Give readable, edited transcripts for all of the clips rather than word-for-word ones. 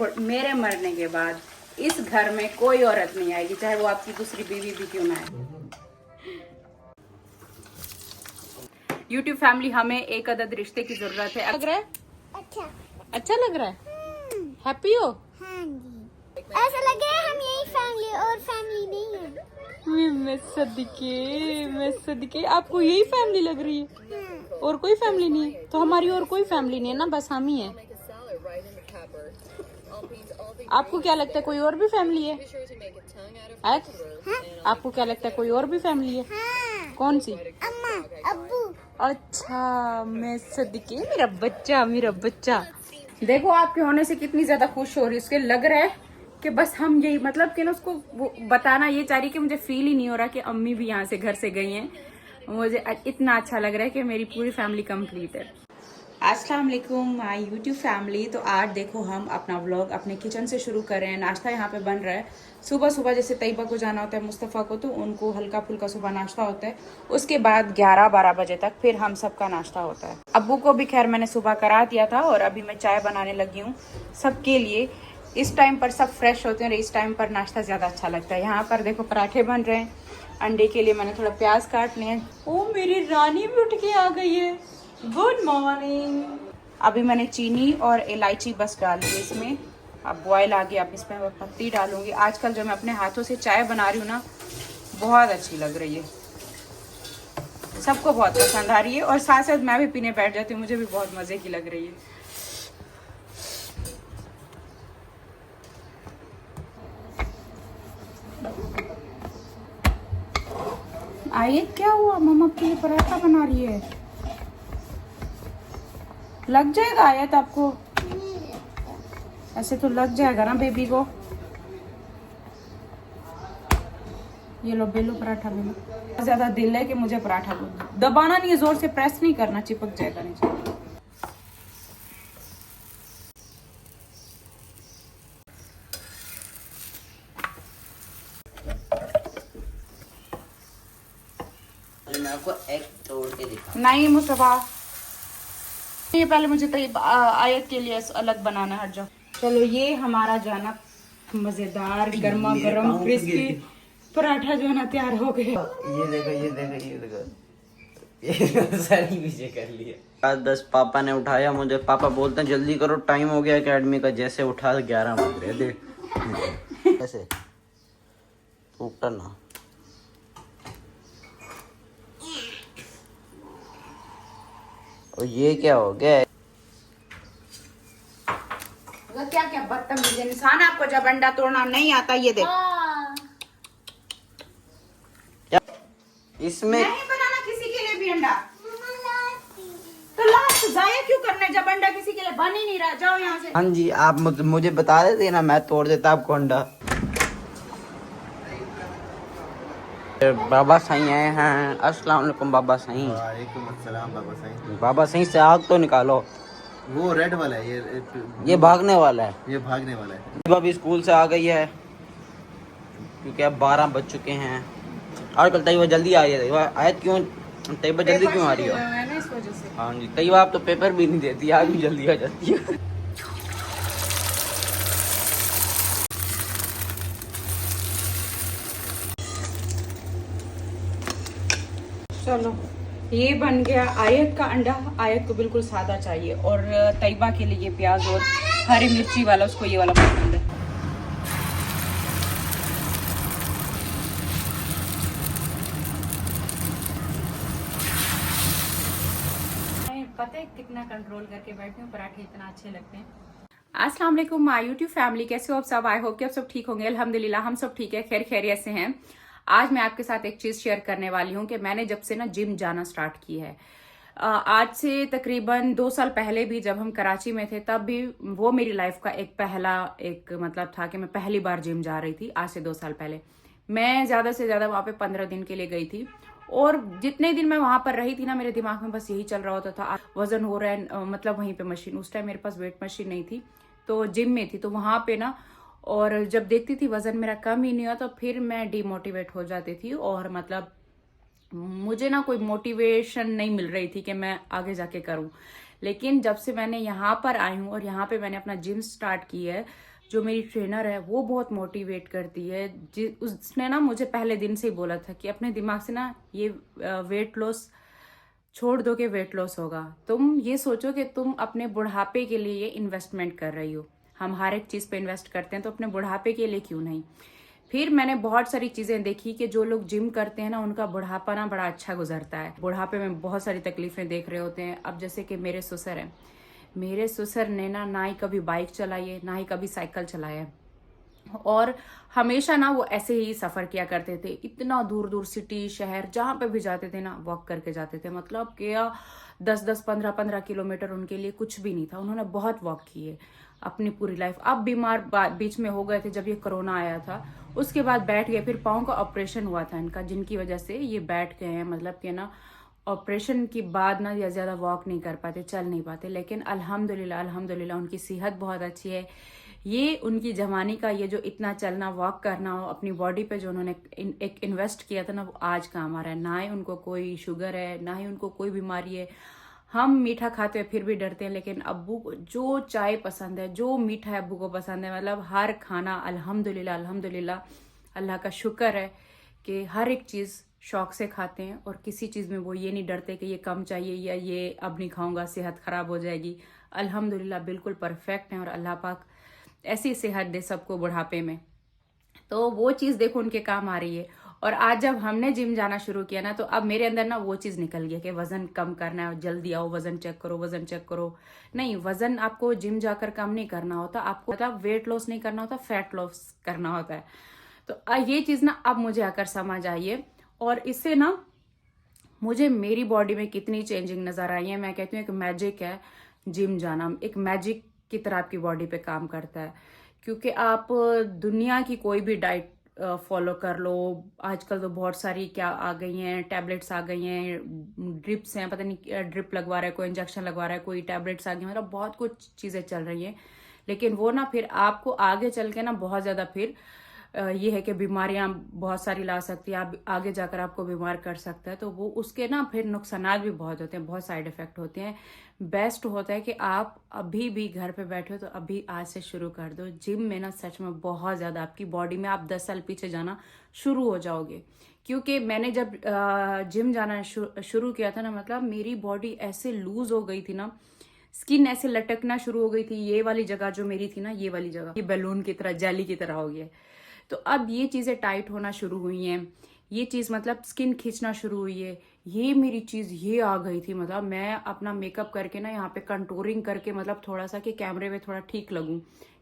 और मेरे मरने के बाद इस घर में कोई औरत नहीं आएगी, चाहे वो आपकी दूसरी बीवी भी क्यों ना आए। यूट्यूब फैमिली, हमें एक अदद रिश्ते की जरूरत है। लग रहा है अच्छा लग रहा है। हैप्पी हो? हाँ जी, ऐसा लग रहा है हम यही फैमिली और फैमिली नहीं है। मैं सदके आपको यही फैमिली लग रही है और कोई फैमिली नहीं है? तो हमारी और कोई फैमिली नहीं है ना, बस हम ही हैं। आपको क्या लगता है कोई और भी फैमिली है? हाँ? आपको क्या लगता है कोई और भी फैमिली है? हाँ। कौन सी? अम्मा, अब्बू। अच्छा, मैं सदके मेरा बच्चा। देखो आपके होने से कितनी ज्यादा खुश हो रही है। उसके लग रहा है कि बस हम यही मतलब कि ना उसको वो बताना ये चाह रही कि मुझे फील ही नहीं हो रहा कि अम्मी भी यहाँ से घर से गई हैं। मुझे इतना अच्छा लग रहा है कि मेरी पूरी फैमिली कंप्लीट है। अस्सलाम वालेकुम माय यूट्यूब फैमिली। तो आज देखो हम अपना व्लॉग अपने किचन से शुरू कर रहे हैं। नाश्ता यहाँ पे बन रहा है। सुबह सुबह जैसे तैयबा को जाना होता है, मुस्तफ़ा को, तो उनको हल्का फुल्का सुबह नाश्ता होता है। उसके बाद 11-12 बजे तक फिर हम सबका नाश्ता होता है। अब्बू को भी खैर मैंने सुबह करा दिया था और अभी मैं चाय बनाने लगी हूँ सबके लिए। इस टाइम पर सब फ्रेश होते हैं और इस टाइम पर नाश्ता ज़्यादा अच्छा लगता है। यहाँ पर देखो पराठे बन रहे हैं। अंडे के लिए मैंने थोड़ा प्याज काट लिया। ओ मेरी रानी भी उठ के आ गई है। Good morning. अभी मैंने चीनी और इलायची बस डाल दी इसमें। अब बॉयल आ गया, अब इसमें पत्ती डालूंगी। आजकल जो मैं अपने हाथों से चाय बना रही हूँ ना, बहुत अच्छी लग रही है, सबको बहुत पसंद आ रही है और साथ साथ मैं भी पीने बैठ जाती हूँ, मुझे भी बहुत मज़े की लग रही है। आये क्या हुआ, मम्मा के लिए पराठा बना रही है? लग जाएगा आयत आपको? ऐसे तो लग जाएगा ना बेबी को। ये लो बेलो पराठा बेलो। ज्यादा दिल है कि मुझे पराठा दबाना नहीं है, जोर से प्रेस नहीं करना, चिपक जाएगा नीचे। मैं आपको एग तोड़ के दिखा। नहीं मुस्तफा, ये पहले मुझे तो आयत के लिए अलग बनाना है। हट जाओ। चलो ये हमारा जाना मजेदार गर्मा गर्म क्रिस्पी पराठा जो है ना तैयार हो गया। ये सारी पीछे कर लिया। आज 10 पापा ने उठाया मुझे। पापा बोलते हैं जल्दी करो, टाइम हो गया एकेडमी का। जैसे उठा 11 बज रहे थे। ऐसे टूटा ना। और ये क्या हो गया? क्या क्या बदतमीज इंसान, आपको जब अंडा तोड़ना नहीं आता। ये देख, क्या इसमें नहीं बनाना किसी के लिए भी अंडा। तो लास्ट जाया क्यों करना है जब अंडा किसी के लिए बन ही नहीं रहा? जाओ यहाँ से। हाँ जी, आप मुझे बता देते ना, मैं तोड़ देता आपको अंडा। बाबा सही आए हैं। अस्सलाम वालेकुम बाबा सही। वालेकुम अस्सलाम बाबा साईं। बाबा सही से आग तो निकालो। वो रेड वाला है, ये भागने वाला है। ये भागने वाला है। तैयबा भी स्कूल से आ गई है क्योंकि अब 12 बज चुके हैं। आजकल तैयबा जल्दी आ रही है। तैयबा आयत क्यों, तैयबा जल्दी क्यों आ रही हो? ना इस वजह से। हाँ जी, तैयबा आप तो पेपर भी नहीं देती, आज भी जल्दी आ जाती है। चलो ये बन गया आयत का अंडा। आयत को बिल्कुल सादा चाहिए और तैयबा के लिए प्याज और हरी मिर्ची वाला, उसको ये वाला पसंद है। पता है कितना कंट्रोल करके बैठी हूँ, पराठे इतना अच्छे लगते हैं। अस्सलाम वालेकुम माय यूट्यूब फैमिली, कैसे हो आप सब? आई होप कि आप सब ठीक होंगे। अल्हम्दुलिल्लाह हम सब ठीक है, खैर खैरियत से हैं। आज मैं आपके साथ एक चीज शेयर करने वाली हूँ कि मैंने जब से ना जिम जाना स्टार्ट की है, आज से तकरीबन 2 साल पहले भी जब हम कराची में थे तब भी वो मेरी लाइफ का एक मतलब था कि मैं पहली बार जिम जा रही थी। आज से 2 साल पहले मैं ज्यादा से ज्यादा वहां पे 15 दिन के लिए गई थी और जितने दिन मैं वहां पर रही थी ना, मेरे दिमाग में बस यही चल रहा होता था, वजन हो रहा है। मतलब वहीं पे मशीन, उस टाइम मेरे पास वेट मशीन नहीं थी तो जिम में थी, तो वहां पे ना, और जब देखती थी वजन मेरा कम ही नहीं हुआ तो फिर मैं डिमोटिवेट हो जाती थी और मतलब मुझे ना कोई मोटिवेशन नहीं मिल रही थी कि मैं आगे जाके करूं। लेकिन जब से मैंने यहाँ पर आई हूँ और यहाँ पे मैंने अपना जिम स्टार्ट की है जो मेरी ट्रेनर है वो बहुत मोटिवेट करती है। उसने ना मुझे पहले दिन से ही बोला था कि अपने दिमाग से ना ये वेट लॉस छोड़ दो कि वेट लॉस होगा। तुम ये सोचो कि तुम अपने बुढ़ापे के लिए ये इन्वेस्टमेंट कर रही हो। हम हर एक चीज़ पे इन्वेस्ट करते हैं, तो अपने बुढ़ापे के लिए क्यों नहीं। फिर मैंने बहुत सारी चीज़ें देखी कि जो लोग जिम करते हैं ना उनका बुढ़ापा ना बड़ा अच्छा गुजरता है। बुढ़ापे में बहुत सारी तकलीफें देख रहे होते हैं। अब जैसे कि मेरे ससुर हैं, मेरे ससुर ने ना ही कभी बाइक चलाई है, ना ही कभी साइकिल चलाया है, और हमेशा ना वो ऐसे ही सफ़र किया करते थे। इतना दूर दूर सिटी शहर जहाँ पे भी जाते थे ना वॉक करके जाते थे। मतलब क्या 10-10 15-15 किलोमीटर उनके लिए कुछ भी नहीं था। उन्होंने बहुत वॉक किए अपनी पूरी लाइफ। अब बीमार बीच में हो गए थे जब ये कोरोना आया था, उसके बाद बैठ गए। फिर पाँव का ऑपरेशन हुआ था इनका, जिनकी वजह से ये बैठ गए हैं। मतलब कि ना ऑपरेशन के बाद ना या ज़्यादा वॉक नहीं कर पाते, चल नहीं पाते। लेकिन अल्हम्दुलिल्लाह उनकी सेहत बहुत अच्छी है। ये उनकी जवानी का ये जो इतना चलना वॉक करना हो, अपनी बॉडी पे जो उन्होंने एक इन्वेस्ट किया था ना, वो आज काम आ रहा है। ना ही उनको कोई शुगर है, ना ही उनको कोई बीमारी है। हम मीठा खाते हैं फिर भी डरते हैं, लेकिन अब्बू को जो चाय पसंद है, जो मीठा है अब्बू को पसंद है। मतलब हर खाना अल्हम्दुलिल्लाह अल्लाह का शुक्र है कि हर एक चीज़ शौक से खाते हैं, और किसी चीज़ में वो ये नहीं डरते कि ये कम चाहिए या ये अब नहीं खाऊंगा सेहत खराब हो जाएगी। अल्हम्दुलिल्लाह बिल्कुल परफेक्ट हैं, और अल्लाह पाक ऐसी सेहत दे सबको बुढ़ापे में। तो वो चीज़ देखो उनके काम आ रही है। और आज जब हमने जिम जाना शुरू किया ना, तो अब मेरे अंदर ना वो चीज़ निकल गया कि वज़न कम करना है, जल्दी आओ वज़न चेक करो, वज़न चेक करो। नहीं, वज़न आपको जिम जाकर कम नहीं करना होता, आपको मतलब वेट लॉस नहीं करना होता, फैट लॉस करना होता है। तो ये चीज़ ना अब मुझे आकर समझ आई है, और इससे ना मुझे मेरी बॉडी में कितनी चेंजिंग नज़र आई है। मैं कहती हूँ एक मैजिक है जिम जाना, एक मैजिक की तरह आपकी बॉडी पे काम करता है। क्योंकि आप दुनिया की कोई भी डाइट फॉलो कर लो, आजकल तो बहुत सारी क्या आ गई हैं, टैबलेट्स आ गई हैं, ड्रिप्स हैं, पता नहीं ड्रिप लगवा रहा है कोई, इंजेक्शन लगवा रहा है कोई, टैबलेट्स आ गई, मतलब बहुत कुछ चीज़ें चल रही हैं। लेकिन वो ना फिर आपको आगे चल के ना बहुत ज़्यादा फिर ये है कि बीमारियां बहुत सारी ला सकती है, आप आगे जाकर आपको बीमार कर सकता है। तो वो उसके ना फिर नुकसानात भी बहुत होते हैं, बहुत साइड इफेक्ट होते हैं। बेस्ट होता है कि आप अभी भी घर पे बैठे हो तो अभी आज से शुरू कर दो। जिम में ना सच में बहुत ज़्यादा आपकी बॉडी में आप 10 साल पीछे जाना शुरू हो जाओगे। क्योंकि मैंने जब जिम जाना शुरू किया था ना, मतलब मेरी बॉडी ऐसे लूज हो गई थी ना, स्किन ऐसे लटकना शुरू हो गई थी। ये वाली जगह जो मेरी थी ना, ये वाली जगह ये बैलून की तरह, जेली की तरह हो गया। तो अब ये चीज़ें टाइट होना शुरू हुई हैं, ये चीज़ मतलब स्किन खींचना शुरू हुई है। ये मेरी चीज़ ये आ गई थी, मतलब मैं अपना मेकअप करके ना यहाँ पे कंटूरिंग करके, मतलब थोड़ा सा कि कैमरे में थोड़ा ठीक लगूं,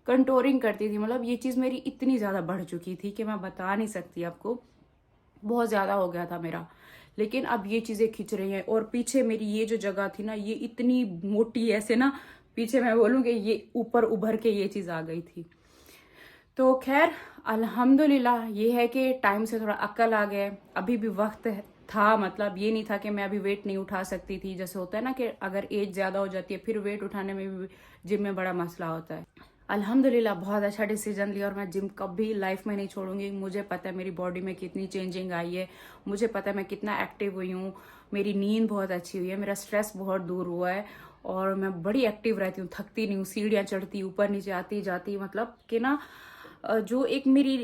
कंटूरिंग करती थी। मतलब ये चीज़ मेरी इतनी ज़्यादा बढ़ चुकी थी कि मैं बता नहीं सकती आपको, बहुत ज़्यादा हो गया था मेरा। लेकिन अब ये चीज़ें खिंच रही हैं। और पीछे मेरी ये जो जगह थी ना, ये इतनी मोटी ऐसे ना, पीछे मैं बोलूँ कि ये ऊपर उभर के ये चीज़ आ गई थी। तो खैर अल्हम्दुलिल्लाह ये है कि टाइम से थोड़ा अक्ल आ गया। अभी भी वक्त था, मतलब ये नहीं था कि मैं अभी वेट नहीं उठा सकती थी। जैसे होता है ना कि अगर एज ज़्यादा हो जाती है फिर वेट उठाने में भी जिम में बड़ा मसला होता है। अल्हम्दुलिल्लाह बहुत अच्छा डिसीजन लिया, और मैं जिम कभी लाइफ में नहीं छोड़ूंगी। मुझे पता है मेरी बॉडी में कितनी चेंजिंग आई है, मुझे पता है मैं कितना एक्टिव हुई हूँ, मेरी नींद बहुत अच्छी हुई है, मेरा स्ट्रेस बहुत दूर हुआ है, और मैं बड़ी एक्टिव रहती हूँ, थकती नहीं हूँ, सीढ़ियाँ चढ़ती ऊपर नीचे आती जाती। मतलब कि ना जो एक मेरी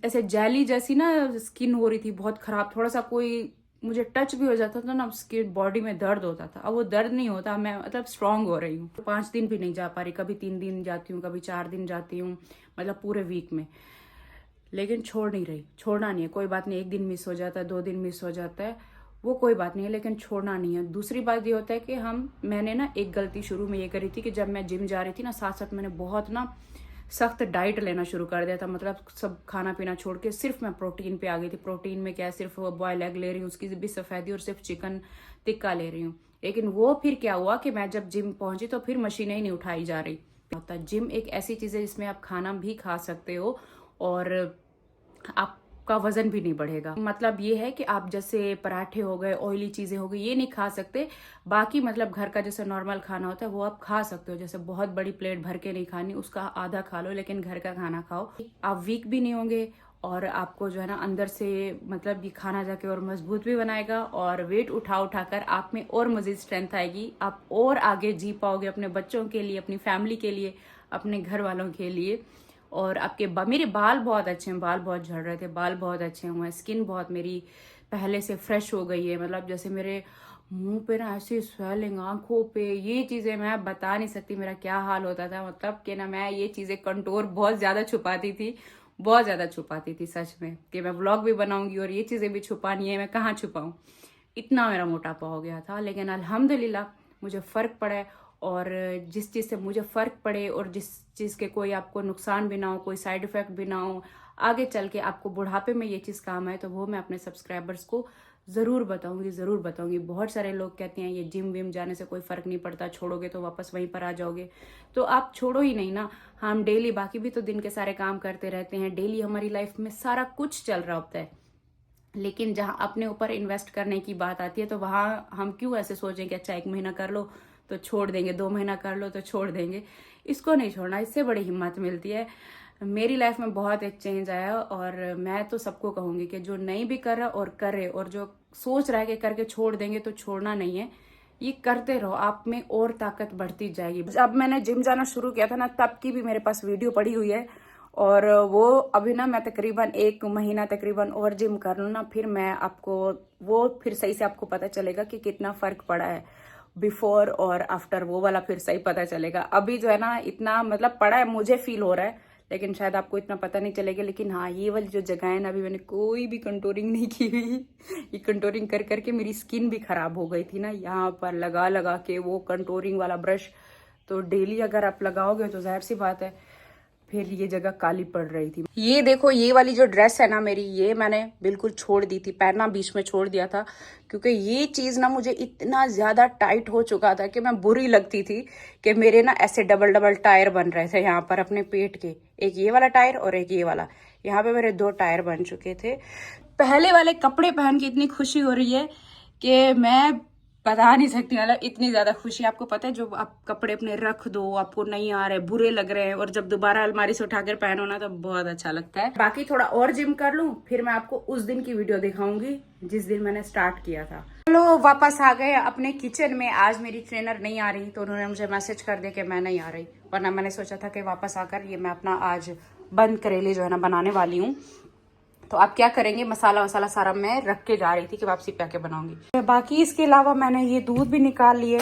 ऐसे जैली जैसी ना स्किन हो रही थी बहुत खराब, थोड़ा सा कोई मुझे टच भी हो जाता था ना, उसके बॉडी में दर्द होता था। अब वो दर्द नहीं होता, मैं मतलब स्ट्रांग हो रही हूँ। 5 दिन भी नहीं जा पा रही, कभी 3 दिन जाती हूँ, कभी 4 दिन जाती हूँ, मतलब पूरे वीक में। लेकिन छोड़ नहीं रही, छोड़ना नहीं है, कोई बात नहीं। 1 दिन मिस हो जाता है, 2 दिन मिस हो जाता है, वो कोई बात नहीं है, लेकिन छोड़ना नहीं है। दूसरी बात ये होता है कि मैंने ना एक गलती शुरू में ये करी थी कि जब मैं जिम जा रही थी ना, साथ साथ मैंने बहुत ना सख्त डाइट लेना शुरू कर दिया था। मतलब सब खाना पीना छोड़ के सिर्फ मैं प्रोटीन पे आ गई थी। प्रोटीन में क्या, सिर्फ बॉयल एग ले रही हूँ, उसकी भी सफ़ेदी, और सिर्फ चिकन टिक्का ले रही हूँ। लेकिन वो फिर क्या हुआ कि मैं जब जिम पहुंची तो फिर मशीनें ही नहीं उठाई जा रही। होता जिम एक ऐसी चीज़ है जिसमें आप खाना भी खा सकते हो और आपका वजन भी नहीं बढ़ेगा। मतलब ये है कि आप जैसे पराठे हो गए, ऑयली चीज़ें हो गई, ये नहीं खा सकते। बाकी मतलब घर का जैसे नॉर्मल खाना होता है वो आप खा सकते हो। जैसे बहुत बड़ी प्लेट भर के नहीं खानी, उसका आधा खा लो, लेकिन घर का खाना खाओ। आप वीक भी नहीं होंगे, और आपको जो है ना अंदर से मतलब ये खाना जाके और मजबूत भी बनाएगा, और वेट उठा कर आप में और मजीद स्ट्रेंथ आएगी। आप और आगे जी पाओगे अपने बच्चों के लिए, अपनी फैमिली के लिए। अपने घर वालों के लिए। और मेरे बाल बहुत अच्छे हैं, बाल बहुत झड़ रहे थे, बाल बहुत अच्छे हुए हैं, स्किन बहुत मेरी पहले से फ्रेश हो गई है। मतलब जैसे मेरे मुंह पे ना ऐसी स्वेलिंग, आंखों पे, ये चीजें मैं बता नहीं सकती मेरा क्या हाल होता था। मतलब कि ना मैं ये चीजें कंटूर बहुत ज्यादा छुपाती थी, बहुत ज्यादा छुपाती थी सच में, कि मैं व्लॉग भी बनाऊंगी और ये चीजें भी छुपानी है, मैं कहाँ छुपाऊं, इतना मेरा मोटापा हो गया था। लेकिन अल्हम्दुलिल्लाह मुझे फर्क पड़ा है। और जिस चीज़ से मुझे फ़र्क पड़े और जिस चीज़ के कोई आपको नुकसान भी ना हो, कोई साइड इफ़ेक्ट भी ना हो, आगे चल के आपको बुढ़ापे में ये चीज़ काम आए, तो वो मैं अपने सब्सक्राइबर्स को ज़रूर बताऊंगी, ज़रूर बताऊंगी। बहुत सारे लोग कहते हैं ये जिम विम जाने से कोई फ़र्क नहीं पड़ता, छोड़ोगे तो वापस वहीं पर आ जाओगे। तो आप छोड़ो ही नहीं ना, हम डेली बाकी भी तो दिन के सारे काम करते रहते हैं, डेली हमारी लाइफ में सारा कुछ चल रहा होता है। लेकिन जहाँ अपने ऊपर इन्वेस्ट करने की बात आती है तो वहाँ हम क्यों ऐसे सोचें कि अच्छा 1 महीना कर लो तो छोड़ देंगे, 2 महीना कर लो तो छोड़ देंगे। इसको नहीं छोड़ना, इससे बड़ी हिम्मत मिलती है। मेरी लाइफ में बहुत एक चेंज आया और मैं तो सबको कहूंगी कि जो नहीं भी कर रहा और करे, और जो सोच रहा है कि करके छोड़ देंगे, तो छोड़ना नहीं है, ये करते रहो, आप में और ताकत बढ़ती जाएगी। अब मैंने जिम जाना शुरू किया था ना, तब की भी मेरे पास वीडियो पड़ी हुई है। और वो अभी ना मैं तकरीबन 1 महीना तकरीबन और जिम कर लूँ ना, फिर मैं आपको वो फिर सही से आपको पता चलेगा कि कितना फर्क पड़ा है बिफोर और आफ्टर, वो वाला फिर सही पता चलेगा। अभी जो है ना इतना मतलब पड़ा है, मुझे फील हो रहा है, लेकिन शायद आपको इतना पता नहीं चलेगा। लेकिन हाँ, ये वाली जो जगह है ना, अभी मैंने कोई भी कंटूरिंग नहीं की हुई। ये कंटूरिंग कर करके मेरी स्किन भी खराब हो गई थी ना, यहाँ पर लगा लगा के वो कंटूरिंग वाला ब्रश। तो डेली अगर आप लगाओगे तो जाहिर सी बात है फिर ये जगह काली पड़ रही थी। ये देखो, ये वाली जो ड्रेस है ना मेरी, ये मैंने बिल्कुल छोड़ दी थी, पहनना बीच में छोड़ दिया था, क्योंकि ये चीज ना मुझे इतना ज्यादा टाइट हो चुका था कि मैं बुरी लगती थी, कि मेरे ना ऐसे डबल डबल टायर बन रहे थे यहाँ पर अपने पेट के, एक ये वाला टायर और एक ये वाला, यहाँ पे मेरे 2 टायर बन चुके थे। पहले वाले कपड़े पहन के इतनी खुशी हो रही है कि मैं बता नहीं सकती, मतलब इतनी ज्यादा खुशी। आपको पता है जो आप कपड़े अपने रख दो, आपको नहीं आ रहे, बुरे लग रहे हैं, और जब दोबारा अलमारी से उठाकर पहनो ना तो बहुत अच्छा लगता है। बाकी थोड़ा और जिम कर लूं, फिर मैं आपको उस दिन की वीडियो दिखाऊंगी जिस दिन मैंने स्टार्ट किया था। चलो वापस आ गए अपने किचन में। आज मेरी ट्रेनर नहीं आ रही, तो उन्होंने मुझे मैसेज कर दिया कि मैं नहीं आ रही, वरना मैंने सोचा था कि वापस आकर ये मैं अपना आज बंद करेले जो है ना बनाने वाली हूँ। तो आप क्या करेंगे, मसाला वसाला सारा मैं रख के जा रही थी कि वापसी पे आके बनाऊंगी। बाकी इसके अलावा मैंने ये दूध भी निकाल लिए।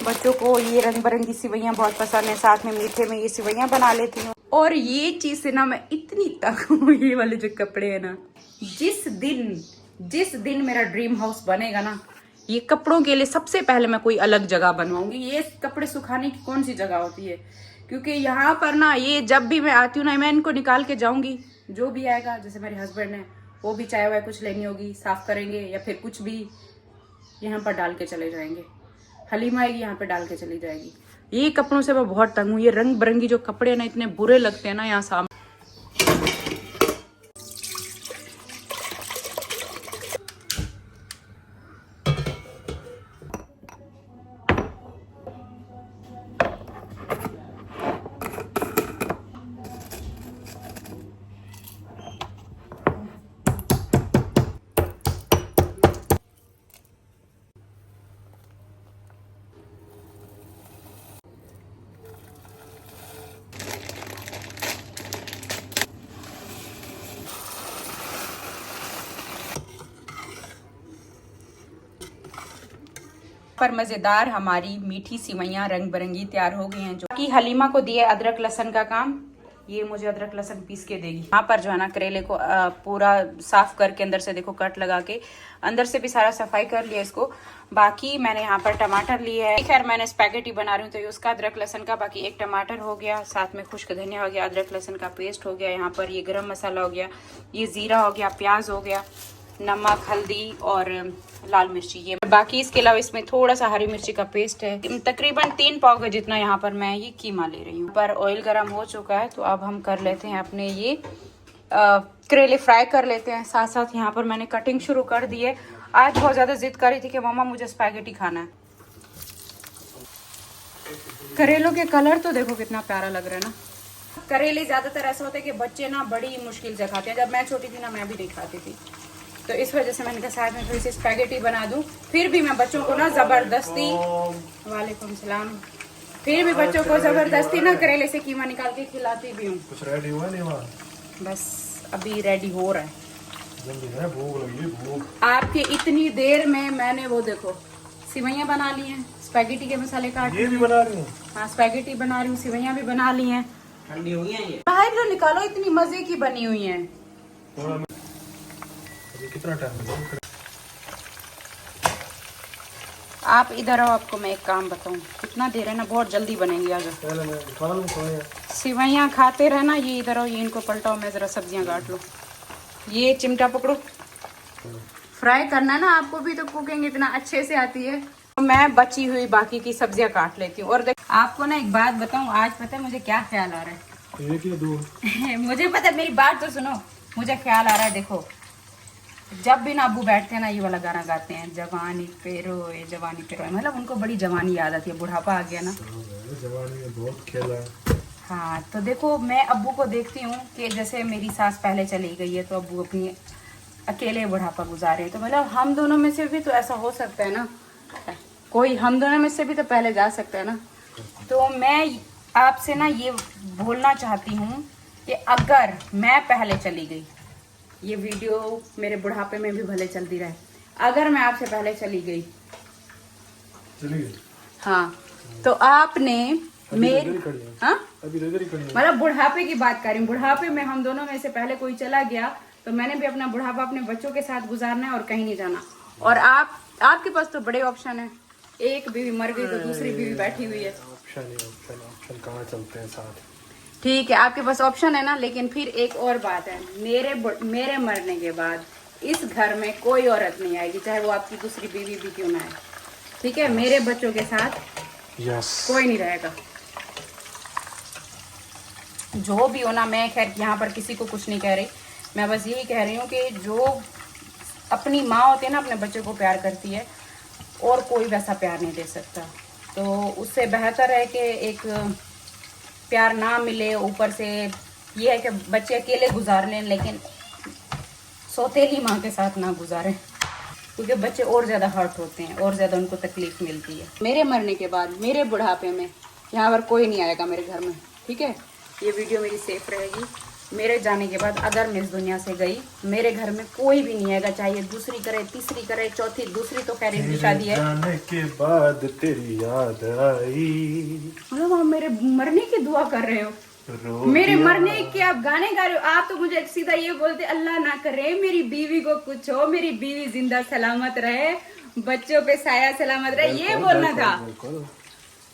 बच्चों को ये रंग बिरंगी सिवैयाँ बहुत पसंद है, साथ में मीठे में ये सिवैयाँ बना लेती हूँ। और ये चीज से ना मैं इतनी तंग हूँ, ये वाले जो कपड़े है ना, जिस दिन मेरा ड्रीम हाउस बनेगा ना, ये कपड़ों के लिए सबसे पहले मैं कोई अलग जगह बनवाऊंगी। ये कपड़े सुखाने की कौन सी जगह होती है, क्योंकि यहाँ पर ना ये जब भी मैं आती हूँ ना, मैं इनको निकाल के जाऊंगी, जो भी आएगा, जैसे मेरे हस्बैंड है वो भी चाय वाय कुछ लेनी होगी, साफ करेंगे, या फिर कुछ भी यहाँ पर डाल के चले जाएंगे। हलीमा आएगी यहाँ पे डाल के चली जाएगी। ये कपड़ों से मैं बहुत तंग हूँ। ये रंग बिरंगी जो कपड़े ना इतने बुरे लगते हैं ना यहाँ सामने। पर मजेदार हमारी मीठी सिवैयाँ रंग बिरंगी तैयार हो गई हैं। जो कि हलीमा को दिए अदरक लहसुन का काम, ये मुझे अदरक लहसुन पीस के देगी। यहाँ पर जो है ना करेले को पूरा साफ करके अंदर से देखो कट लगा के अंदर से भी सारा सफाई कर लिया इसको। बाकी मैंने यहाँ पर टमाटर लिए है। खैर मैंने स्पैगेटी बना रही हूँ तो ये उसका अदरक लहसुन का, बाकी एक टमाटर हो गया, साथ में खुश्क धनिया हो गया, अदरक लहसुन का पेस्ट हो गया, यहाँ पर ये गरम मसाला हो गया, ये जीरा हो गया, प्याज हो गया, नमक, हल्दी और लाल मिर्ची। ये बाकी इसके अलावा इसमें थोड़ा सा हरी मिर्ची का पेस्ट है। तकरीबन 3 पाव का जितना यहाँ पर मैं ये कीमा ले रही हूँ। पर ऑयल गर्म हो चुका है, तो अब हम कर लेते हैं अपने ये करेले फ्राई कर लेते हैं। साथ साथ यहाँ पर मैंने कटिंग शुरू कर दी है। आज बहुत ज्यादा जिद कर रही थी कि मम्मा मुझे स्पैगेटी खाना है। करेलों के कलर तो देखो कितना प्यारा लग रहा है ना। करेले ज्यादातर ऐसा होता है कि बच्चे ना बड़ी मुश्किल से खाते हैं। जब मैं छोटी थी ना, मैं भी नहीं खाती थी, तो इस वजह से मैंने कहा साथ में थोड़ी सी स्पैगेटी बना दूं। फिर भी मैं बच्चों को ना जबरदस्ती, वालेकुम सलाम, फिर भी बच्चों को जबरदस्ती ना करेले से कीमा निकाल के खिलाती भी हूँ। कुछ रेडी हुआ नहीं वहाँ? बस अभी रेडी हो रहा है। जल्दी है, भूख लगी भूख। आपके इतनी देर में मैंने वो देखो सिवैयाँ बना ली हैं, स्पैगेटी के मसाले काट ये भी बना रही हूँ। हाँ स्पैगेटी बना रही हूँ, सिवैयाँ भी बना ली हैं। ठंडी हो गई है ये। बाहर तो निकालो, इतनी मजे की बनी हुई हैं। अभी कितना टाइम लगेगा? आप इधर आओ, आपको मैं एक काम बताऊँ। कितना देर है ना, बहुत जल्दी बनेंगी। आज पहले मैं खा लूँ थोड़े। सिवैयाँ खाते रहना। ये इधर आओ, ये इनको पलटाओ, मैं जरा सब्जियाँ काट लूँ। ये चिमटा पकड़ो। फ्राई करना ना, आपको भी तो कुकिंग इतना अच्छे से आती है। तो मैं बची हुई बाकी की सब्जियाँ काट लेती हूँ। और देख आपको ना एक बात बताऊँ, आज पता है मुझे क्या ख्याल आ रहा है? एक या दो? मुझे पता है, मेरी बात तो सुनो। मुझे ख्याल आ रहा है, देखो जब भी ना अब्बू बैठते हैं ना, ये वाला गाना गाते हैं, जवानी पे रोए जवानी पे रोए। मतलब उनको बड़ी जवानी याद आती है, बुढ़ापा आ गया ना। जवानी में बहुत खेला है। हाँ तो देखो, मैं अब्बू को देखती हूँ कि जैसे मेरी सास पहले चली गई है, तो अब्बू अपनी अकेले बुढ़ापा गुजारे। तो मतलब हम दोनों में से भी तो ऐसा हो सकता है ना, कोई हम दोनों में से भी तो पहले जा सकता है ना। तो मैं आपसे ना ये बोलना चाहती हूँ कि अगर मैं पहले चली गई, ये वीडियो मेरे बुढ़ापे में भी भले चलती रहे, अगर मैं आपसे पहले चली गई, चलिए। हाँ, तो आपने मेरे हाँ अभी इधर ही खड़ी है। मतलब बुढ़ापे की बात कर रही हूँ। बुढ़ापे में हम दोनों में से पहले कोई चला गया, तो मैंने भी अपना बुढ़ापा अपने बच्चों के साथ गुजारना है और कहीं नहीं जाना। और आपके पास तो बड़े ऑप्शन है। एक बीवी मर गई तो दूसरी बीवी बैठी हुई है। ऑप्शन कहाँ चलते हैं साथ? ठीक है, आपके पास ऑप्शन है ना, लेकिन फिर एक और बात है, मेरे मरने के बाद इस घर में कोई औरत नहीं आएगी, चाहे वो आपकी दूसरी बीवी भी क्यों ना आए। ठीक है, मेरे बच्चों के साथ कोई नहीं रहेगा। जो भी हो ना, मैं खैर यहाँ पर किसी को कुछ नहीं कह रही। मैं बस यही कह रही हूँ कि जो अपनी माँ होती है ना, अपने बच्चे को प्यार करती है, और कोई वैसा प्यार नहीं दे सकता। तो उससे बेहतर है कि एक प्यार ना मिले, ऊपर से ये है कि बच्चे अकेले गुजार लें, लेकिन सौतेली माँ के साथ ना गुजारें, क्योंकि बच्चे और ज़्यादा हर्ट होते हैं, और ज़्यादा उनको तकलीफ मिलती है। मेरे मरने के बाद, मेरे बुढ़ापे में यहाँ पर कोई नहीं आएगा मेरे घर में। ठीक है, ये वीडियो मेरी सेफ रहेगी। मेरे जाने के बाद अगर मैं इस दुनिया से गई, मेरे घर में कोई भी नहीं आएगा, चाहे दूसरी करे, तीसरी करे, चौथी, दूसरी तो खैर इनकी शादी है। जाने के बाद तेरी याद आई। मतलब आप मेरे मरने की दुआ कर रहे हो, मेरे मरने के आप गाने गा रहे हो। आप तो मुझे सीधा ये बोलते, अल्लाह ना करे मेरी बीवी को कुछ हो, मेरी बीवी जिंदा सलामत रहे, बच्चों पे साया सलामत रहे, ये बोलना था।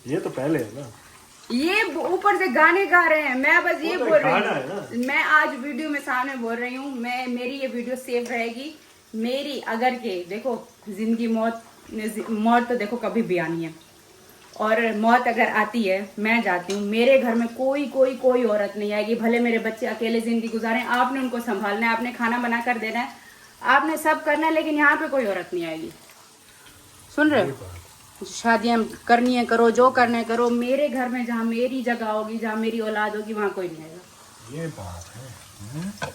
ये तो पहले है ना, ये ऊपर से गाने गा रहे हैं। मैं बस ये बोल रही हूँ, मैं आज वीडियो में सामने बोल रही हूँ, मेरी ये वीडियो सेफ रहेगी। मेरी अगर के देखो, जिंदगी मौत तो देखो कभी भी आनी है, और मौत अगर आती है, मैं जाती हूँ, मेरे घर में कोई औरत नहीं आएगी। भले मेरे बच्चे अकेले जिंदगी गुजारें, आपने उनको संभालना है, आपने खाना बना कर देना है, आपने सब करना है, लेकिन यहाँ पे कोई औरत नहीं आएगी। सुन रहे हो? शादियां करनी है करो, जो करना है करो। मेरे घर में जहाँ मेरी जगह होगी, जहाँ मेरी औलाद होगी, वहाँ कोई नहीं आएगा। ये बात है।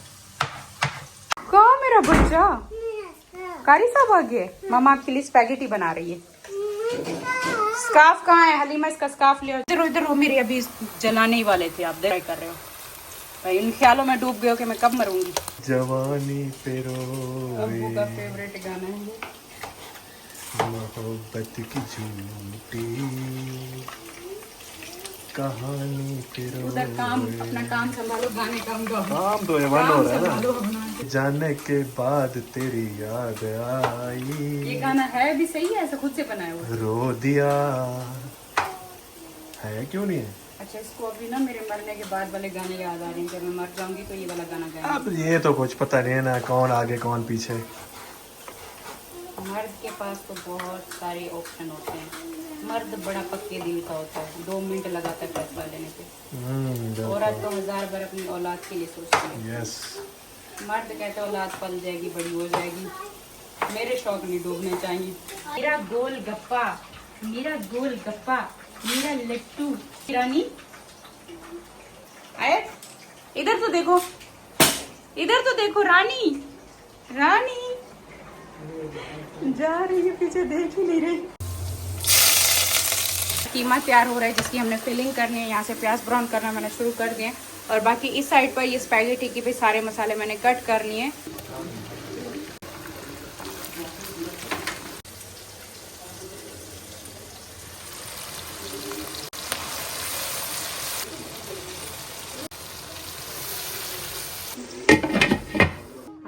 कहाँ मेरा बच्चा? कारी साहब आ गए। मामा आपके लिए स्पैगेटी बना रही है। स्कार्फ कहाँ है? हलीमा, इसका स्कार्फ ले आओ। इधर हो, मेरे अभी जलाने ही वाले थे, आप देख कर रहे हो। भाई इन ख्यालों में डूब गए हो कि मैं कब मरूंगी। जवानी पे रोए, अब्बू का फेवरेट गाना है ये। मोहब्बत की झूठी कहानी पे रोए। उधर काम, अपना काम संभालो, गाने काम गाओ। काम तो एवन हो रहा है संभालो ना। अपना। जाने के बाद तेरी याद आई, ये गाना है भी सही है, ऐसा खुद से बनाया हुआ। रो दिया है, क्यों नहीं है? अच्छा, इसको अभी ना मेरे मरने के बाद वाले गाने याद आ रहे हैं। जब मैं मर जाऊंगी तो ये वाला गाना गाएंगे। अब ये तो कुछ पता नहीं है ना, कौन आगे कौन पीछे। मर्द के पास तो बहुत सारे ऑप्शन होते हैं। मर्द बड़ा पक्के दिल का होता है, 2 मिनट लगाता है फैसला लेने पे। औरत तो 1000 बार अपनी औलाद के लिए सोचती है। यस। मर्द कहता है औलाद पल जाएगी, बड़ी हो जाएगी, मेरे शौक नहीं डूबने चाहिए। मेरा गोल गप्पा, मेरा गोल गप्पा, मेरा लट्टू। रानी आए, इधर तो देखो, इधर तो देखो रानी। रानी जा रही है पीछे, देख ही नहीं रही। कीमा तैयार हो रहा है जिसकी हमने फिलिंग करनी है। यहाँ से प्याज ब्राउन करना मैंने शुरू कर दिए और बाकी इस साइड पर ये स्पैगेटी के भी सारे मसाले मैंने कट कर लिए।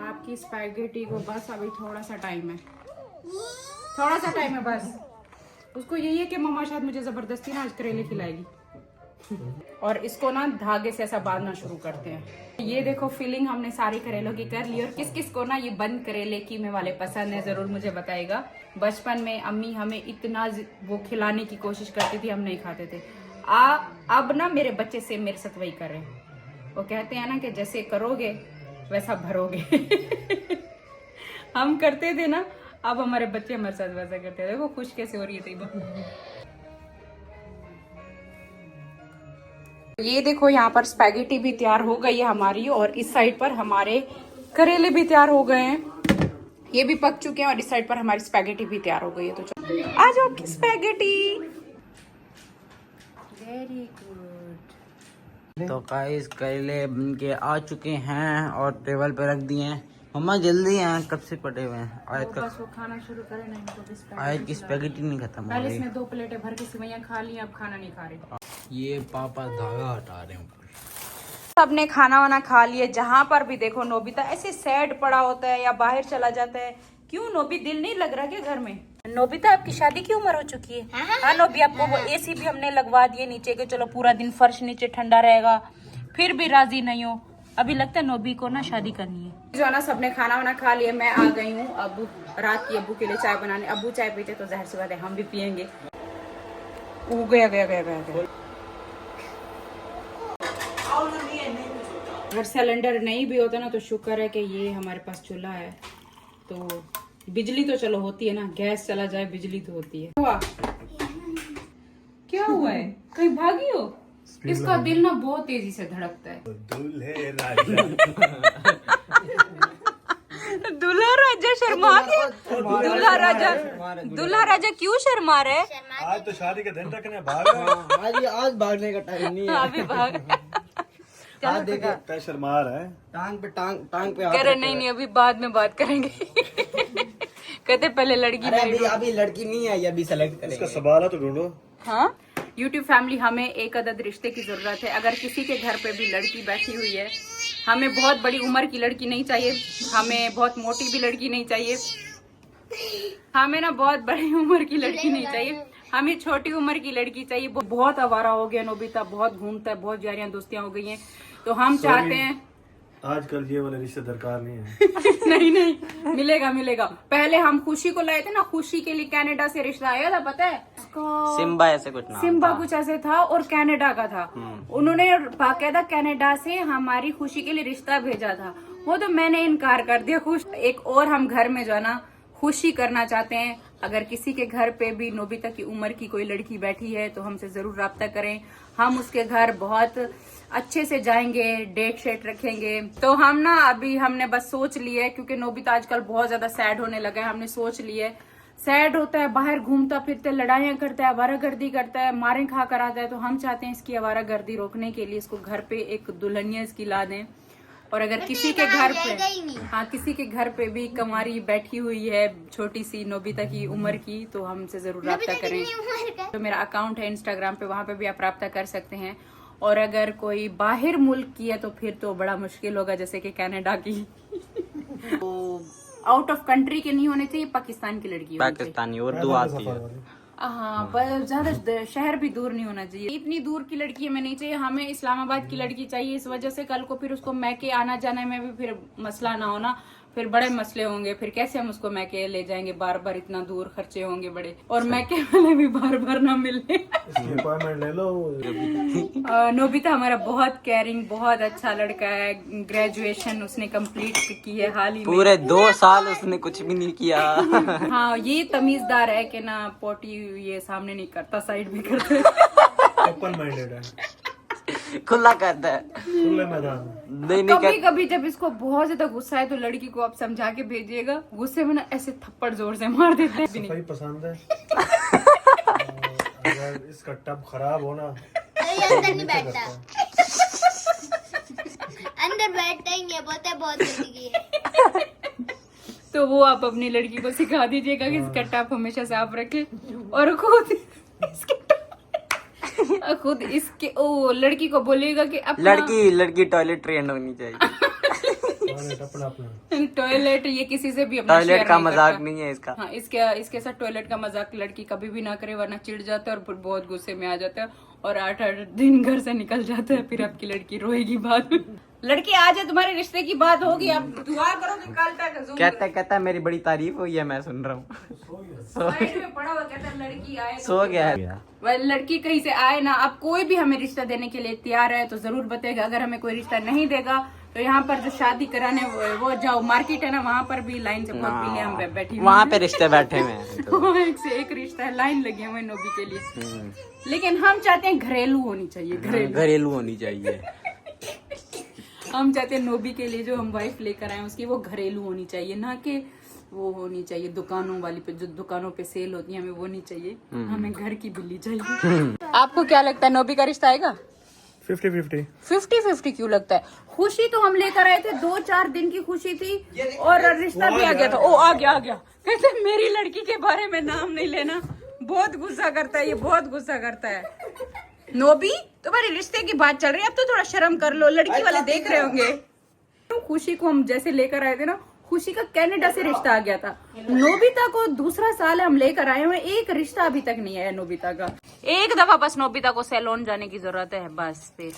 आपकी स्पैगेटी को बस अभी थोड़ा सा टाइम है बस। उसको यही है कि मम्मा शायद मुझे जबरदस्ती ना आज करेले खिलाएगी और इसको ना धागे से ऐसा बांधना शुरू करते हैं। ये देखो फिलिंग हमने सारी करेलों की कर ली और किस किस को ना ये बंद करेले कीमे वाले पसंद है जरूर मुझे बताइएगा। बचपन में अम्मी हमें इतना वो खिलाने की कोशिश करती थी, हम नहीं खाते थे। अब ना मेरे बच्चे से मेरे साथ वही कर रहे हैं। वो कहते हैं ना कि जैसे करोगे वैसा भरोगे। हम करते थे ना, अब हमारे बच्चे हमारे साथ वैसा करते हैं। देखो खुश कैसे हो रही है तैयबा। ये देखो यहाँ पर स्पैगेटी भी तैयार हो गई है हमारी और इस साइड पर हमारे करेले भी तैयार हो गए हैं, ये भी पक चुके हैं और इस साइड पर हमारी स्पैगेटी भी तैयार हो गई है। तो चलो आ जाओ आपकी स्पैगेटी। Very good. तो गाइस करेले बन के आ चुके हैं और टेबल पे रख दिए हैं। मम्मा जल्दी हैं, कब से पड़े हुए हैं। बस वो खाना शुरू करें ना, इनको भी आज की स्पैगेटी नहीं खत्म हो पहले रही। इसने 2 प्लेटें भर के सिवैयां खा ली, अब खाना नहीं खा रहे। ये पापा धागा हटा रहे हैं। सबने खाना वाना खा लिया। जहाँ पर भी देखो नोबिता ऐसे सैड पड़ा होता है या बाहर चला जाता है। क्यों नोबी, दिल नहीं लग रहा क्या घर में? नोबिता आपकी शादी की उम्र हो चुकी है। हाँ नोबी, आपको वो एसी भी हमने लगवा दिए नीचे के, चलो पूरा दिन फर्श नीचे ठंडा रहेगा, फिर भी राजी नहीं हो। अभी लगता है नोबी को ना शादी करनी है। जो ना सबने खाना वाना खा लिया, मैं आ गई हूँ अब रात की अब्बू के लिए चाय बनाने। अब्बू चाय पीते तो जाहिर सी बात है हम भी पियेंगे। गया। अगर सिलेंडर नहीं भी होता ना तो शुक्र है कि ये हमारे पास चूल्हा है, तो बिजली तो चलो होती है ना, गैस चला जाए बिजली तो होती है। क्या हुआ है, कहीं भागी हो? इसका दिल ना बहुत तेजी से धड़कता है। दूल्हे राजा दूल्हा राजा शर्मा गया। दूल्हा राजा क्यों शर्मा रहे? आज तो शादी के दिन रखने भाग आज भागने का टाइम नहीं है। अभी भाग आज देखो क्या शर्मा रहा है। टांग पे कह रहे नहीं अभी बाद में बात करेंगे। कहते पहले लड़की। अभी लड़की नहीं आई, अभी सेलेक्ट करेंगे। इसका सवाल तो ढूंढो। हाँ यूट्यूब फैमिली, हमें एक अदद रिश्ते की जरूरत है। अगर किसी के घर पे भी लड़की बैठी हुई है, हमें बहुत बड़ी उम्र की लड़की नहीं चाहिए, हमें बहुत मोटी भी लड़की नहीं चाहिए, हमें ना बहुत बड़ी उम्र की लड़की नहीं चाहिए, हमें छोटी उम्र की लड़की चाहिए। बहुत आवारा हो गया नोबिता, बहुत घूमता है, बहुत यारियां दोस्तियां हो गई हैं, तो हम चाहते हैं आजकल ये वाले रिश्ते दरकार नहीं है। नहीं मिलेगा। पहले हम खुशी को लाए थे ना, खुशी के लिए कनाडा से रिश्ता आया था, पता है? सिम्बा ऐसे कुछ नाम सिम्बा था। कुछ ऐसे था और कनाडा का था। उन्होंने बाकायदा कनाडा से हमारी खुशी के लिए रिश्ता भेजा था, वो तो मैंने इनकार कर दिया। खुश एक और हम घर में जो है ना खुशी करना चाहते हैं। अगर किसी के घर पे भी नोबिता की उम्र की कोई लड़की बैठी है तो हमसे जरूर राब्ता करें। हम उसके घर बहुत अच्छे से जाएंगे, डेट शेट रखेंगे। तो हम ना अभी हमने बस सोच लिया है, क्योंकि नोबिता आजकल बहुत ज्यादा सैड होने लगा है। हमने सोच लिया है, सैड होता है, बाहर घूमता फिरता है, लड़ाइयां करता है, आवारागर्दी करता है, मारे खा कर आता है। तो हम चाहते हैं इसकी आवारागर्दी रोकने के लिए इसको घर पे एक दुल्हनिया इसकी ला दें। और अगर किसी के घर पे, हाँ किसी के घर पे भी कमारी बैठी हुई है छोटी सी नोबिता की उम्र की, तो हमसे जरूर राब्ता करें। तो मेरा अकाउंट है इंस्टाग्राम पे, वहां पे भी आप राब्ता कर सकते हैं। और अगर कोई बाहर मुल्क की है तो फिर तो बड़ा मुश्किल होगा, जैसे कि कनाडा की। आउट ऑफ कंट्री के नहीं होने चाहिए, पाकिस्तान की लड़की होनी चाहिए। पाकिस्तानी उर्दू आती है। हाँ पर ज्यादा शहर भी दूर नहीं होना चाहिए, इतनी दूर की लड़की हमें नहीं चाहिए। हमें इस्लामाबाद की लड़की चाहिए, इस वजह से कल को फिर उसको मैके आना जाने में भी फिर मसला ना होना, फिर बड़े मसले होंगे। फिर कैसे हम उसको मैके ले जाएंगे, बार बार इतना दूर खर्चे होंगे बड़े, और मैके वाले भी बार बार ना मिले। अपॉइंटमेंट ले लो। नोबिता हमारा बहुत केयरिंग, बहुत अच्छा लड़का है। ग्रेजुएशन उसने कंप्लीट की है हाल ही में। पूरे 2 साल उसने कुछ भी नहीं किया। हाँ ये तमीजदार है कि ना पोटी ये सामने नहीं करता, साइड भी करता है। ओपन माइंडेड है, खुला करता है, खुले मैदान। नहीं कभी कभी जब इसको बहुत ज्यादा गुस्सा है तो लड़की को आप समझा के भेजिएगा, गुस्से में ना ऐसे थप्पड़ जोर से मार देते हैं। सफाई पसंद है। अगर इसका टब खराब हो ना अरे अंदर नहीं बैठता, अंदर बैठता ही नहीं है, बोलते बहुत गंदगी है। तो वो आप अपनी लड़की को सिखा दीजिएगा कि इसका टब हमेशा साफ रखे और खुद इसके ओ लड़की को बोलेगा कि अपना लड़की टॉयलेट ट्रेंड होनी चाहिए। अपना अपना टॉयलेट ये किसी से भी अपना टॉयलेट शेयर का नहीं मजाक करता। नहीं है इसका। हाँ, इसके साथ टॉयलेट का मजाक लड़की कभी भी ना करे, वरना चिढ़ जाता है और बहुत गुस्से में आ जाता है और 8-8 दिन घर से निकल जाता है। फिर आपकी लड़की रोएगी बाद में। लड़की आ जाए, तुम्हारे रिश्ते की बात होगी, आप दुआ करो कि कल तक कहता है मेरी बड़ी तारीफ हुई है, मैं सुन रहा हूँ। साइड में पड़ा हुआ कहता है लड़की आए सो गया है। वह लड़की कहीं से आए ना, अब कोई भी हमें रिश्ता देने के लिए तैयार है तो जरूर बताएगा। अगर हमें कोई रिश्ता नहीं देगा तो यहाँ पर जो शादी कराने वो जाओ मार्केट है ना, वहाँ पर भी लाइन से बहुत पहले हम बैठे हुए वहाँ हैं। पे रिश्ते बैठे हुए हैं तो। एक से एक रिश्ता है, लाइन लगे हुए हैं नोबी के लिए। लेकिन हम चाहते हैं घरेलू होनी चाहिए, घरेलू होनी चाहिए। हम चाहते हैं नोबी के लिए जो हम वाइफ लेकर आए उसकी वो घरेलू होनी चाहिए, ना कि वो होनी चाहिए दुकानों वाली पे, जो दुकानों पे सेल होती है, हमें वो नहीं चाहिए। हमें घर की बिल्ली चाहिए। आपको क्या लगता है नोबी का रिश्ता आएगा? 50-50 50-50 क्यों लगता है? खुशी तो हम लेकर आए थे, 2-4 दिन की खुशी थी और रिश्ता भी आ गया था। ओ आ गया कहते मेरी लड़की के बारे में नाम नहीं लेना, बहुत गुस्सा करता है ये, बहुत गुस्सा करता है। नोबी तुम्हारे रिश्ते की बात चल रही है, अब तो थोड़ा शर्म कर लो, लड़की वाले देख रहे होंगे। तो खुशी को हम जैसे लेकर आए थे ना, खुशी का कनाडा से रिश्ता आ गया था। नोबिता को दूसरा साल हम लेकर आए हुए, एक रिश्ता अभी तक नहीं आया नोबिता का। एक दफा बस नोबिता को सैलून जाने की जरूरत है बस फिर।